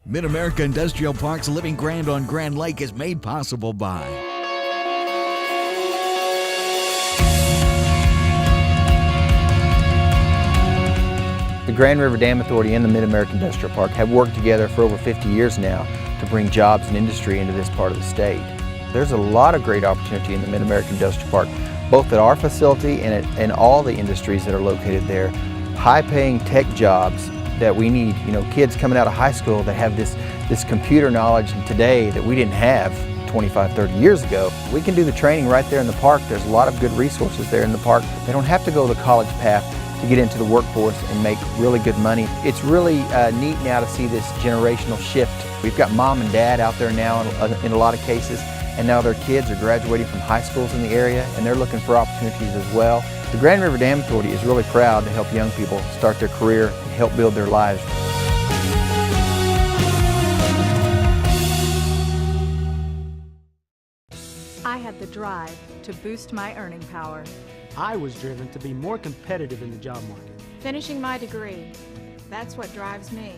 Mid-America Industrial Park's Living Grand on Grand Lake is made possible by the Grand River Dam Authority and the Mid-America Industrial Park have worked together for over 50 years now to bring jobs and industry into this part of the state. There's a lot of great opportunity in the Mid-America Industrial Park, both at our facility and all the industries that are located there. High-paying tech jobs that we need, kids coming out of high school that have this computer knowledge today that we didn't have 25, 30 years ago. We can do the training right there in the park. There's a lot of good resources there in the park. They don't have to go the college path to get into the workforce and make really good money. It's really neat now to see this generational shift. We've got mom and dad out there now in a lot of cases, and now their kids are graduating from high schools in the area, and they're looking for opportunities as well. The Grand River Dam Authority is really proud to help young people start their career and help build their lives. I had the drive to boost my earning power. I was driven to be more competitive in the job market. Finishing my degree, that's what drives me.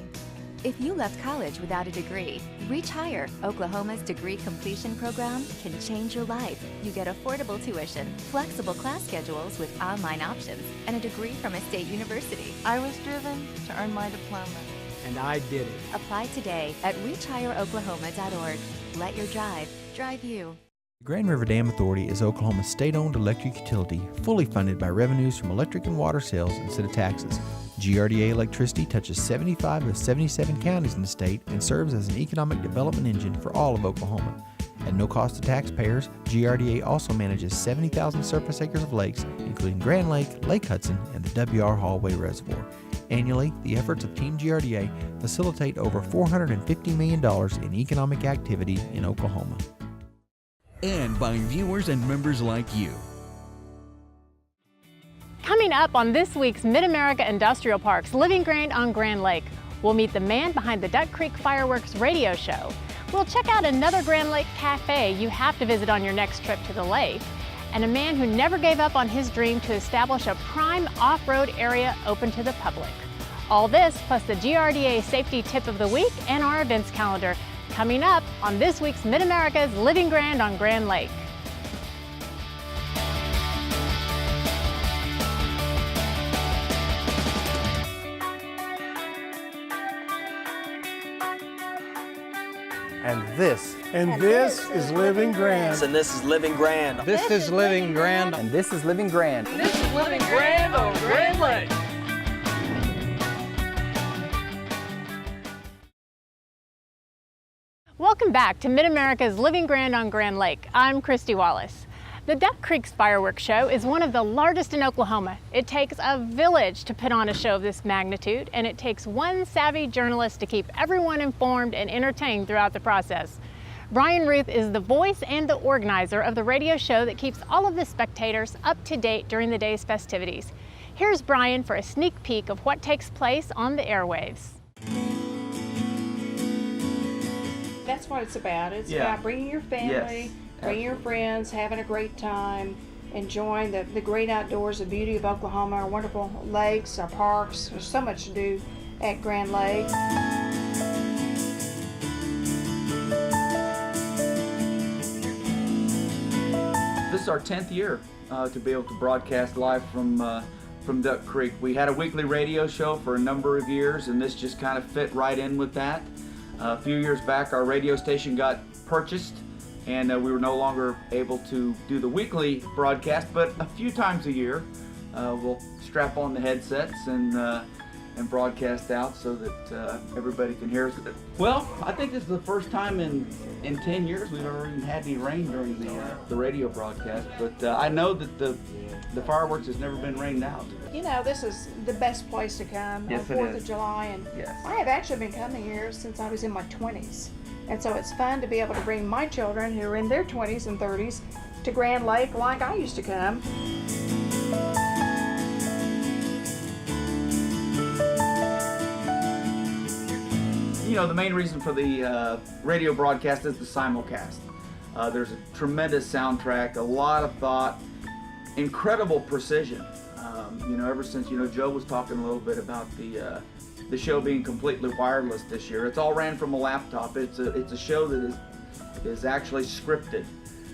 If you left college without a degree, Reach Higher, Oklahoma's degree completion program, can change your life. You get affordable tuition, flexible class schedules with online options, and a degree from a state university. I was driven to earn my diploma. And I did it. Apply today at reachhigheroklahoma.org. Let your drive drive you. The Grand River Dam Authority is Oklahoma's state-owned electric utility, fully funded by revenues from electric and water sales instead of taxes. GRDA electricity touches 75 of 77 counties in the state and serves as an economic development engine for all of Oklahoma. At no cost to taxpayers, GRDA also manages 70,000 surface acres of lakes, including Grand Lake, Lake Hudson, and the WR Hallway Reservoir. Annually, the efforts of Team GRDA facilitate over $450 million in economic activity in Oklahoma. And by viewers and members like you. Coming up on this week's Mid-America Industrial Park's Living Grand on Grand Lake, we'll meet the man behind the Duck Creek Fireworks radio show. We'll check out another Grand Lake cafe you have to visit on your next trip to the lake, and a man who never gave up on his dream to establish a prime off-road area open to the public. All this plus the GRDA Safety Tip of the Week and our events calendar coming up on this week's Mid-America's Living Grand on Grand Lake. And this is Living Grand. And this is Living Grand. This is Living Grand. And this is Living Grand. This is Living Grand on Grand Lake. Welcome back to Mid-America's Living Grand on Grand Lake. I'm Christy Wallace. The Duck Creek's Fireworks Show is one of the largest in Oklahoma. It takes a village to put on a show of this magnitude, and it takes one savvy journalist to keep everyone informed and entertained throughout the process. Brian Ruth is the voice and the organizer of the radio show that keeps all of the spectators up to date during the day's festivities. Here's Brian for a sneak peek of what takes place on the airwaves. That's what it's about. It's about bringing your family, bringing your friends, having a great time, enjoying the great outdoors, the beauty of Oklahoma, our wonderful lakes, our parks. There's so much to do at Grand Lake. This is our 10th year to be able to broadcast live from Duck Creek. We had a weekly radio show for a number of years, and this just kind of fit right in with that. A few years back, our radio station got purchased, and we were no longer able to do the weekly broadcast, but a few times a year we'll strap on the headsets and broadcast out so that everybody can hear us. Well, I think this is the first time in 10 years we've ever even had any rain during the radio broadcast, but I know that the fireworks has never been rained out. You know, this is the best place to come on 4th of July, and I have actually been coming here since I was in my 20s. And so it's fun to be able to bring my children who are in their 20s and 30s to Grand Lake like I used to come. You know, the main reason for the radio broadcast is the simulcast. There's a tremendous soundtrack, a lot of thought, incredible precision. You know, ever since, Joe was talking a little bit about the the show being completely wireless this year. It's all ran from a laptop. It's a show that is actually scripted.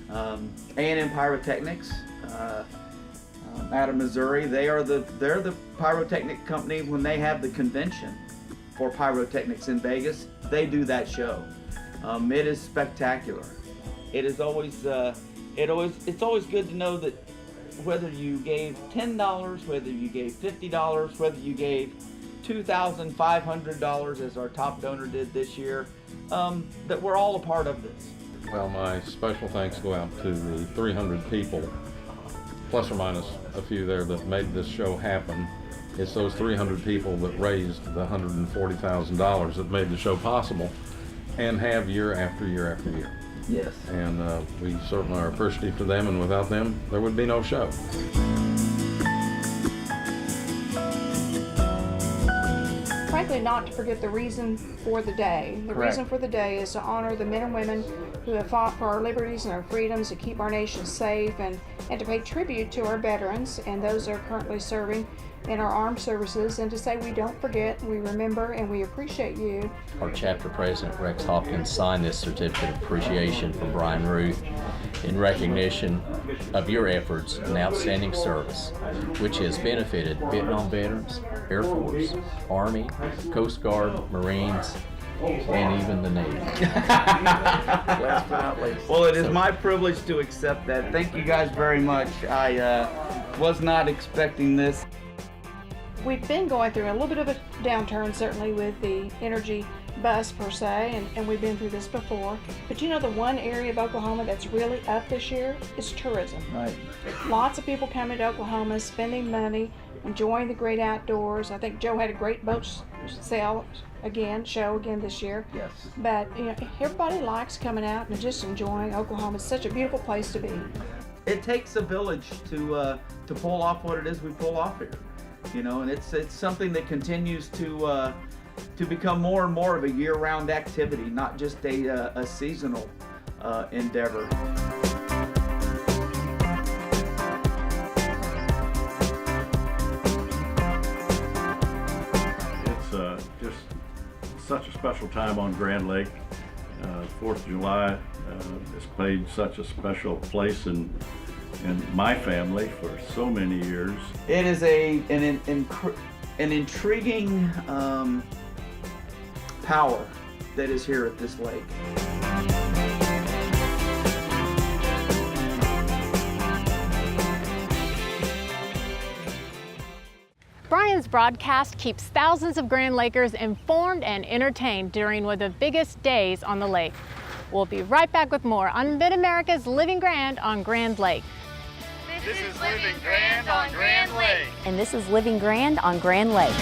A&M Pyrotechnics out of Missouri, they're the pyrotechnic company. When they have the convention for pyrotechnics in Vegas, they do that show. It is spectacular. It is always it's always good to know that whether you gave $10, whether you gave $50, whether you gave $2,500 as our top donor did this year, that we're all a part of this. Well, my special thanks go out to the 300 people, plus or minus a few there, that made this show happen. It's those 300 people that raised the $140,000 that made the show possible and have year after year after year. Yes. And we certainly are appreciative to them, and without them, there would be no show. Frankly, not to forget the reason for the day. The reason for the day is to honor the men and women who have fought for our liberties and our freedoms, to keep our nation safe, and to pay tribute to our veterans and those that are currently serving in our armed services, and to say we don't forget, we remember, and we appreciate you. Our chapter president, Rex Hopkins, signed this certificate of appreciation for Brian Ruth in recognition of your efforts and outstanding service, which has benefited Vietnam veterans, Air Force, Army, Coast Guard, Marines, and even the Navy. Last but not least. Well, it is my privilege to accept that. Thank you guys very much. I was not expecting this. We've been going through a little bit of a downturn, certainly with the energy bust per se, and we've been through this before. But you know, the one area of Oklahoma that's really up this year is tourism. Right. Lots of people coming to Oklahoma, spending money, enjoying the great outdoors. I think Joe had a great boat show again this year. Yes. But you know, everybody likes coming out and just enjoying Oklahoma. It's such a beautiful place to be. It takes a village to pull off what it is we pull off here. You know, and it's something that continues to become more and more of a year-round activity, not just a seasonal endeavor. It's just such a special time on Grand Lake. 4th of July has played such a special place in my family for so many years. It is an intriguing power that is here at this lake. Brian's broadcast keeps thousands of Grand Lakers informed and entertained during one of the biggest days on the lake. We'll be right back with more on Mid-America's Living Grand on Grand Lake. This is Living Grand on Grand Lake. And this is Living Grand on Grand Lake.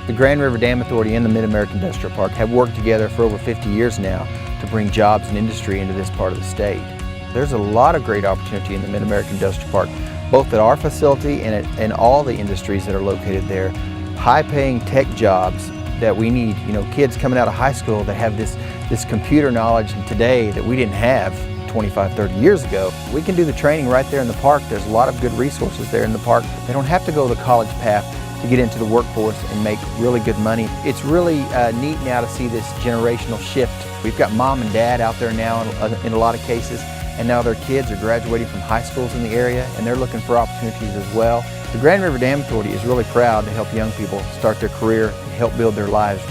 The Grand River Dam Authority and the Mid-American Industrial Park have worked together for over 50 years now to bring jobs and industry into this part of the state. There's a lot of great opportunity in the Mid-American Industrial Park, both at our facility and all the industries that are located there. High-paying tech jobs that we need, you know, kids coming out of high school that have this computer knowledge today that we didn't have 25, 30 years ago. We can do the training right there in the park. There's a lot of good resources there in the park. They don't have to go the college path to get into the workforce and make really good money. It's really neat now to see this generational shift. We've got mom and dad out there now in a lot of cases, and now their kids are graduating from high schools in the area, and they're looking for opportunities as well. The Grand River Dam Authority is really proud to help young people start their career and help build their lives.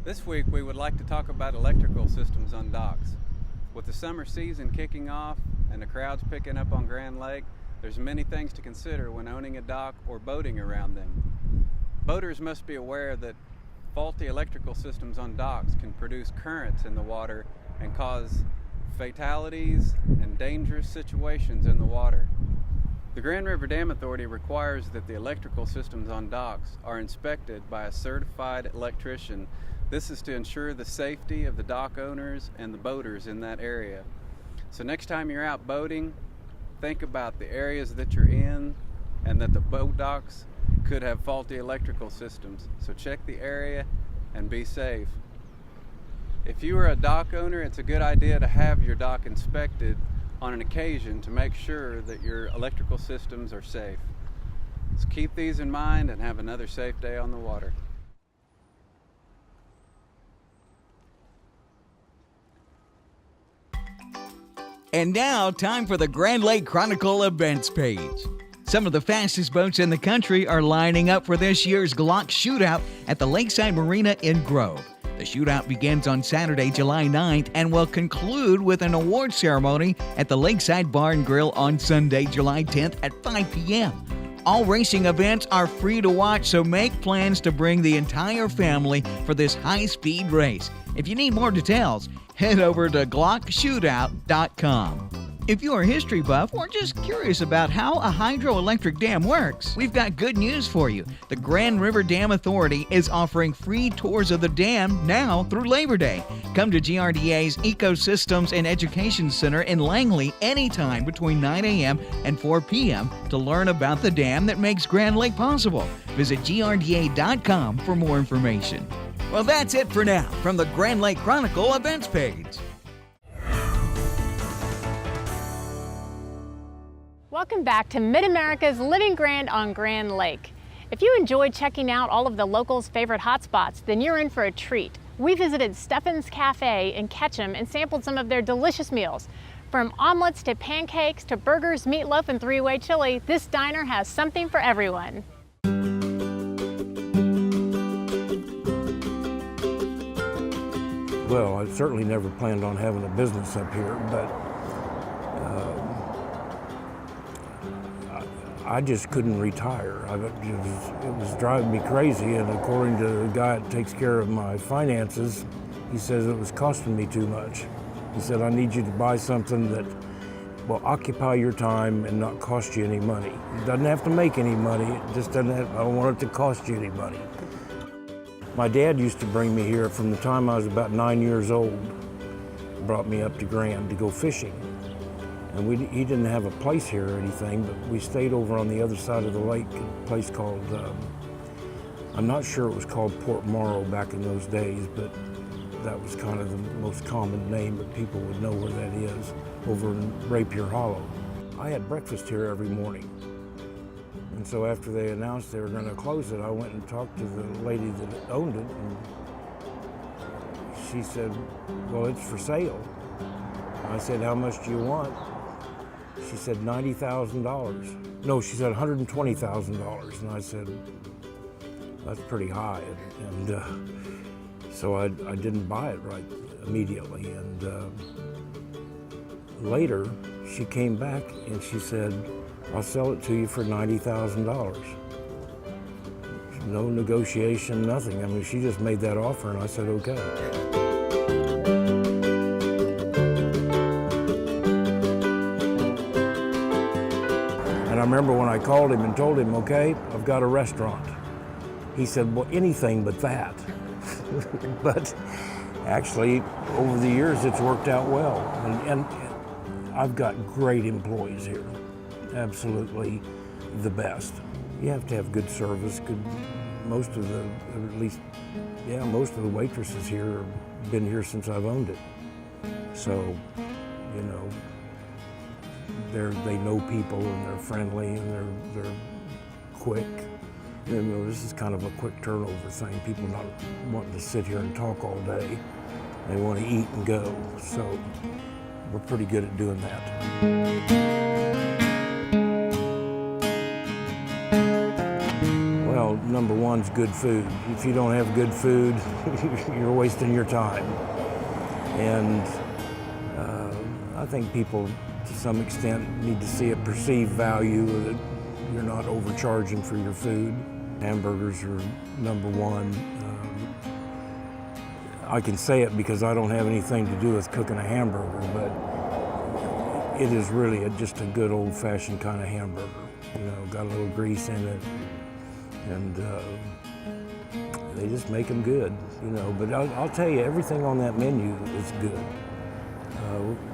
This week we would like to talk about electrical systems on docks. With the summer season kicking off and the crowds picking up on Grand Lake, there's many things to consider when owning a dock or boating around them. Boaters must be aware that Faulty electrical systems on docks can produce currents in the water and cause fatalities and dangerous situations in the water. The Grand River Dam Authority requires that the electrical systems on docks are inspected by a certified electrician. This is to ensure the safety of the dock owners and the boaters in that area. So next time you're out boating, think about the areas that you're in and that the boat docks could have faulty electrical systems. So check the area and be safe. If you are a dock owner, it's a good idea to have your dock inspected on an occasion to make sure that your electrical systems are safe. So keep these in mind and have another safe day on the water. And now, time for the Grand Lake Chronicle events page. Some of the fastest boats in the country are lining up for this year's Glock Shootout at the Lakeside Marina in Grove. The shootout begins on Saturday, July 9th and will conclude with an award ceremony at the Lakeside Bar and Grill on Sunday, July 10th at 5 p.m. All racing events are free to watch, so make plans to bring the entire family for this high-speed race. If you need more details, head over to GlockShootout.com. If you're a history buff or just curious about how a hydroelectric dam works, we've got good news for you. The Grand River Dam Authority is offering free tours of the dam now through Labor Day. Come to GRDA's Ecosystems and Education Center in Langley anytime between 9 a.m. and 4 p.m. to learn about the dam that makes Grand Lake possible. Visit GRDA.com for more information. Well, that's it for now from the Grand Lake Chronicle events page. Welcome back to Mid-America's Living Grand on Grand Lake. If you enjoyed checking out all of the locals' favorite hotspots, then you're in for a treat. We visited Stephen's Cafe in Ketchum and sampled some of their delicious meals. From omelets to pancakes to burgers, meatloaf, and three-way chili, this diner has something for everyone. Well, I certainly never planned on having a business up here, but I just couldn't retire. It was driving me crazy, and according to the guy that takes care of my finances, he says it was costing me too much. He said, I need you to buy something that will occupy your time and not cost you any money. It doesn't have to make any money, it just doesn't have, I don't want it to cost you any money. My dad used to bring me here from the time I was about 9 years old. Brought me up to Grand to go fishing. And he didn't have a place here or anything, but we stayed over on the other side of the lake, a place called, I'm not sure it was called Port Morrow back in those days, but that was kind of the most common name that people would know where that is, over in Rapier Hollow. I had breakfast here every morning. And so after they announced they were going to close it, I went and talked to the lady that owned it, and she said, well, it's for sale. I said, how much do you want? She said $90,000. No, she said $120,000. And I said, that's pretty high. And so I didn't buy it right immediately. And later, she came back and she said, I'll sell it to you for $90,000. No negotiation, nothing. I mean, she just made that offer and I said, okay. And I remember when I called him and told him, okay, I've got a restaurant. He said, well, anything but that. But actually, over the years, it's worked out well. And I've got great employees here. Absolutely the best. You have to have good service. Most of the waitresses here have been here since I've owned it. So, you know, they know people and they're friendly and they're quick. You know, this is kind of a quick turnover thing. People not wanting to sit here and talk all day. They want to eat and go. So we're pretty good at doing that. Well, number one's good food. If you don't have good food, you're wasting your time. And I think people, to some extent, need to see a perceived value that you're not overcharging for your food. Hamburgers are number one. I can say it because I don't have anything to do with cooking a hamburger, but it is really just a good old-fashioned kind of hamburger. You know, got a little grease in it, and they just make them good, you know. But I'll tell you, everything on that menu is good.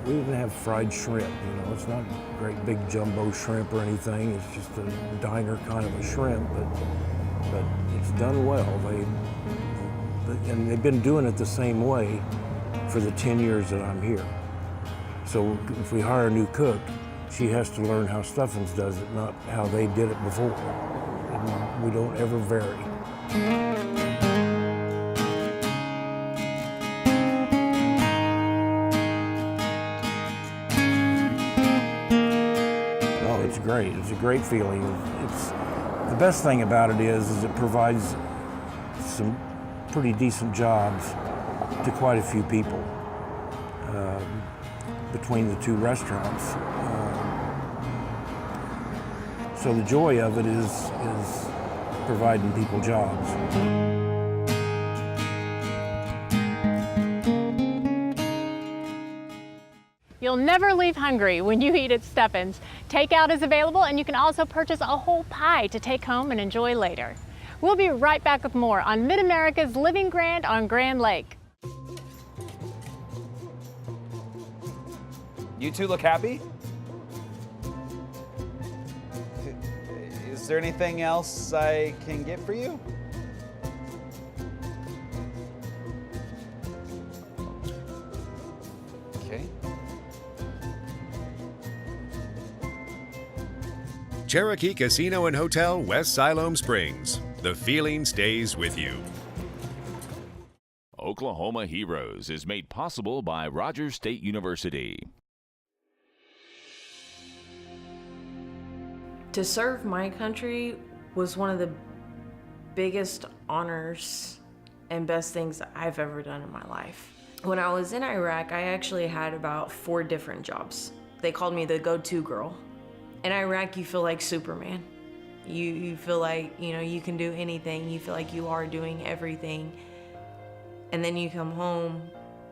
We even have fried shrimp, you know. It's not great big jumbo shrimp or anything. It's just a diner kind of a shrimp, but it's done well. And they've been doing it the same way for the 10 years that I'm here. So if we hire a new cook, she has to learn how Stuffins does it, not how they did it before. And we don't ever vary. Oh, it's great. It's a great feeling. The best thing about it is it provides some pretty decent jobs to quite a few people between the two restaurants. So the joy of it is providing people jobs. You'll never leave hungry when you eat at Stuffins. Takeout is available, and you can also purchase a whole pie to take home and enjoy later. We'll be right back with more on Mid-America's Living Grand on Grand Lake. You two look happy? Is there anything else I can get for you? Okay. Cherokee Casino and Hotel, West Siloam Springs. The feeling stays with you. Oklahoma Heroes is made possible by Rogers State University. To serve my country was one of the biggest honors and best things I've ever done in my life. When I was in Iraq, I actually had about 4 different jobs. They called me the go-to girl. In Iraq, you feel like Superman. You feel like, you know, you can do anything. You feel like you are doing everything. And then you come home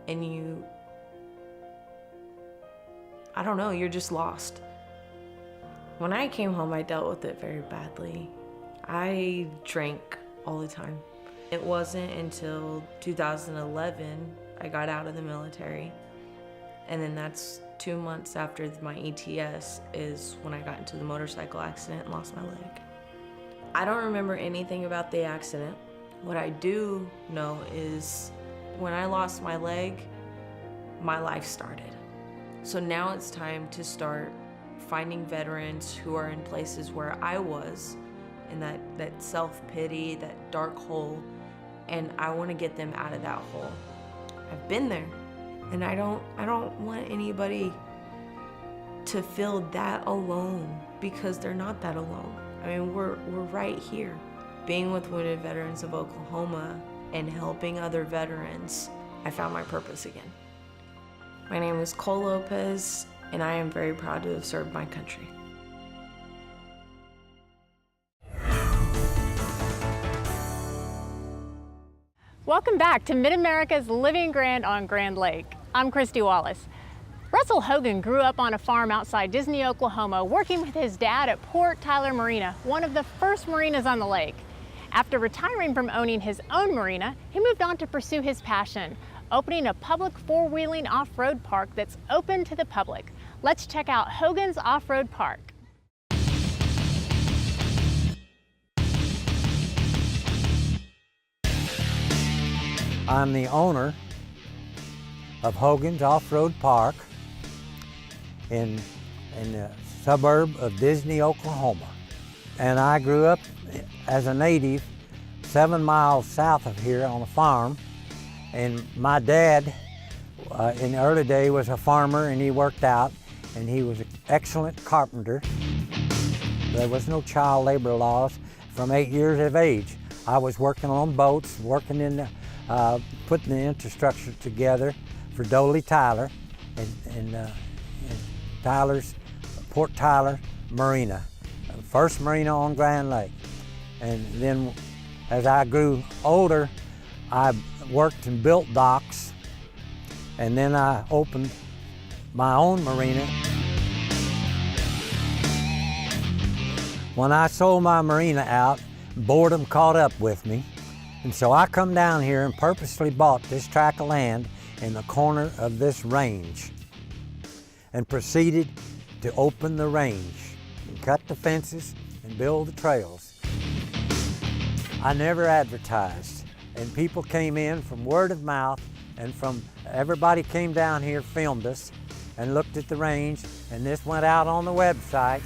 and I don't know, you're just lost. When I came home, I dealt with it very badly. I drank all the time. It wasn't until 2011 I got out of the military. And then that's 2 months after my ETS is when I got into the motorcycle accident and lost my leg. I don't remember anything about the accident. What I do know is when I lost my leg, my life started. So now it's time to start finding veterans who are in places where I was, in that self-pity, that dark hole, and I want to get them out of that hole. I've been there, and I don't want anybody to feel that alone, because they're not that alone. I mean, we're right here. Being with Wounded Veterans of Oklahoma and helping other veterans, I found my purpose again. My name is Cole Lopez, and I am very proud to have served my country. Welcome back to Mid-America's Living Grand on Grand Lake. I'm Christy Wallace. Russell Hogan grew up on a farm outside Disney, Oklahoma, working with his dad at Port Tyler Marina, one of the first marinas on the lake. After retiring from owning his own marina, he moved on to pursue his passion, opening a public four-wheeling off-road park that's open to the public. Let's check out Hogan's Off-Road Park. I'm the owner of Hogan's Off-Road Park in the suburb of Disney, Oklahoma. And I grew up as a native 7 miles south of here on a farm. And my dad, in the early day, was a farmer, and he worked out, and he was an excellent carpenter. There was no child labor laws. From 8 years of age, I was working on boats, working in the putting the infrastructure together for Dolly Tyler and Tyler's Port Tyler Marina, first marina on Grand Lake. And then as I grew older, I worked and built docks, and then I opened my own marina. When I sold my marina out, boredom caught up with me, and so I come down here and purposely bought this tract of land in the corner of this range and proceeded to open the range and cut the fences and build the trails. I never advertised, and people came in from word of mouth, and from everybody came down here, filmed us, and looked at the range, and this went out on the website.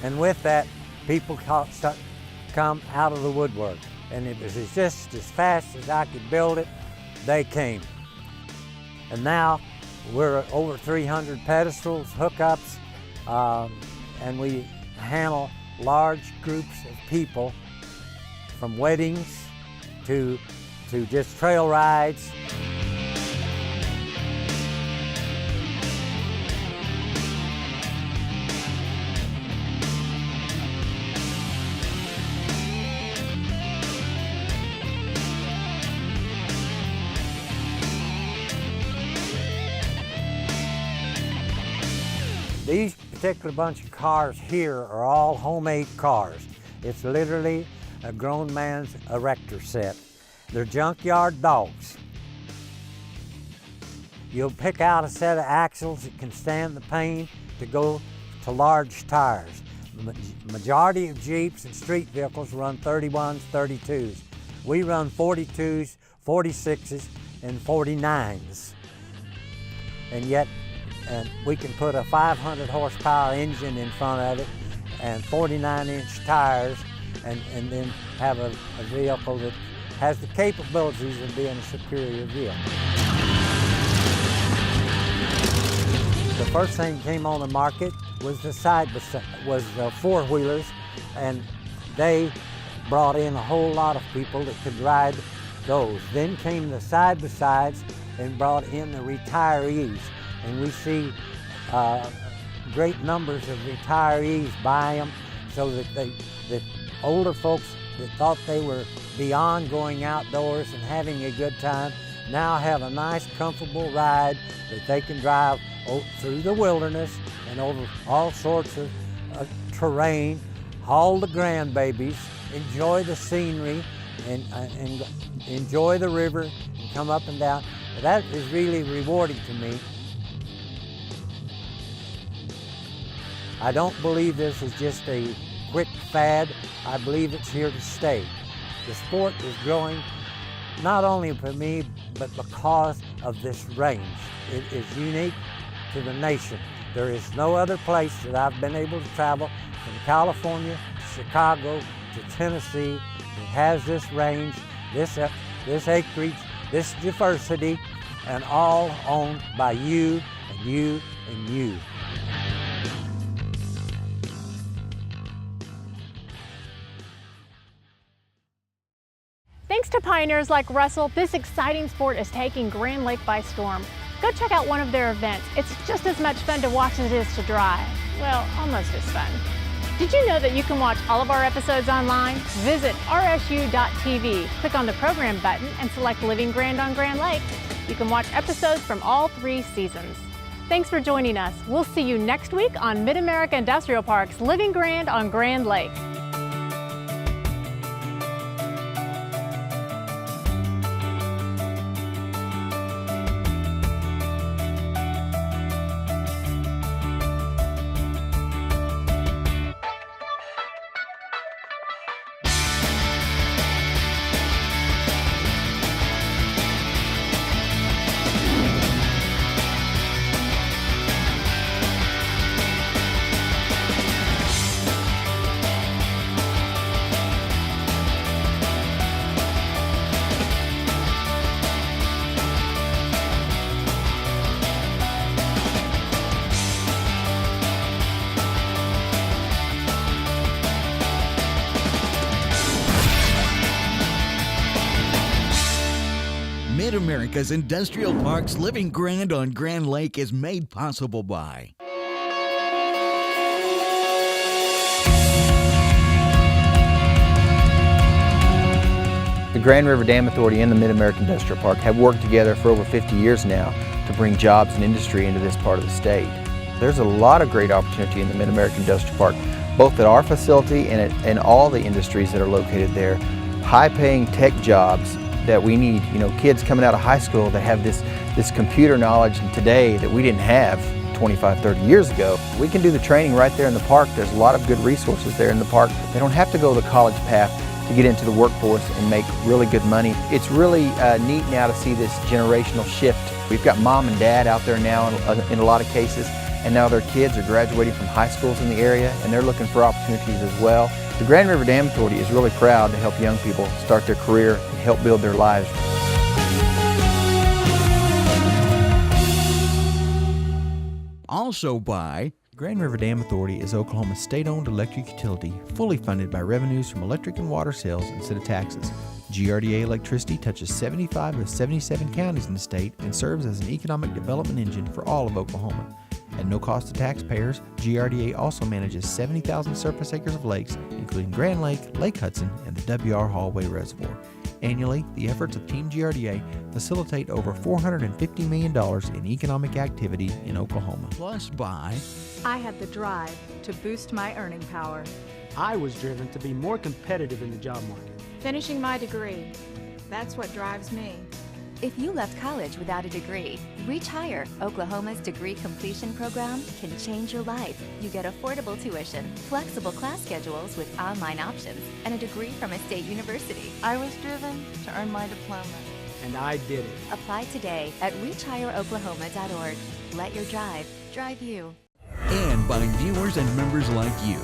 And with that, people come out of the woodwork. And it was just as fast as I could build it, they came. And now we're over 300 pedestals, hookups, and we handle large groups of people, from weddings to just trail rides. These particular bunch of cars here are all homemade cars. It's literally a grown man's erector set. They're junkyard dogs. You'll pick out a set of axles that can stand the pain to go to large tires. The majority of Jeeps and street vehicles run 31s, 32s. We run 42s, 46s, and 49s. And yet, we can put a 500 horsepower engine in front of it and 49-inch tires, and then have a vehicle that has the capabilities of being a superior vehicle. The first thing that came on the market was the four-wheelers, and they brought in a whole lot of people that could ride those. Then came the side-by-sides and brought in the retirees. And we see great numbers of retirees buy them, so that older folks that thought they were beyond going outdoors and having a good time now have a nice, comfortable ride that they can drive through the wilderness and over all sorts of terrain, haul the grandbabies, enjoy the scenery, and enjoy the river and come up and down. That is really rewarding to me. I don't believe this is just a quick fad. I believe it's here to stay. The sport is growing not only for me, but because of this range. It is unique to the nation. There is no other place that I've been able to travel from California to Chicago to Tennessee that has this range, this acreage, this diversity, and all owned by you and you and you. Thanks to pioneers like Russell, this exciting sport is taking Grand Lake by storm. Go check out one of their events. It's just as much fun to watch as it is to drive. Well, almost as fun. Did you know that you can watch all of our episodes online? Visit rsu.tv, click on the program button, and select Living Grand on Grand Lake. You can watch episodes from all 3 seasons. Thanks for joining us. We'll see you next week on Mid-America Industrial Park's Living Grand on Grand Lake. Mid-America's Industrial Park's Living Grand on Grand Lake is made possible by The Grand River Dam Authority and the Mid-American Industrial Park have worked together for over 50 years now to bring jobs and industry into this part of the state. There's a lot of great opportunity in the Mid-American Industrial Park, both at our facility and all the industries that are located there. High-paying tech jobs that we need, kids coming out of high school that have this computer knowledge today that we didn't have 25, 30 years ago. We can do the training right there in the park. There's a lot of good resources there in the park. They don't have to go the college path to get into the workforce and make really good money. It's really neat now to see this generational shift. We've got mom and dad out there now in a lot of cases, and now their kids are graduating from high schools in the area, and they're looking for opportunities as well. The Grand River Dam Authority is really proud to help young people start their career and help build their lives. Also by Grand River Dam Authority is Oklahoma's state-owned electric utility, fully funded by revenues from electric and water sales instead of taxes. GRDA electricity touches 75 of 77 counties in the state and serves as an economic development engine for all of Oklahoma. At no cost to taxpayers, GRDA also manages 70,000 surface acres of lakes, including Grand Lake, Lake Hudson, and the W.R. Hallway Reservoir. Annually, the efforts of Team GRDA facilitate over $450 million in economic activity in Oklahoma. Plus by I had the drive to boost my earning power. I was driven to be more competitive in the job market. Finishing my degree, that's what drives me. If you left college without a degree, Reach Higher, Oklahoma's degree completion program, can change your life. You get affordable tuition, flexible class schedules with online options, and a degree from a state university. I was driven to earn my diploma. And I did it. Apply today at reachhigheroklahoma.org. Let your drive drive you. and by viewers and members like you.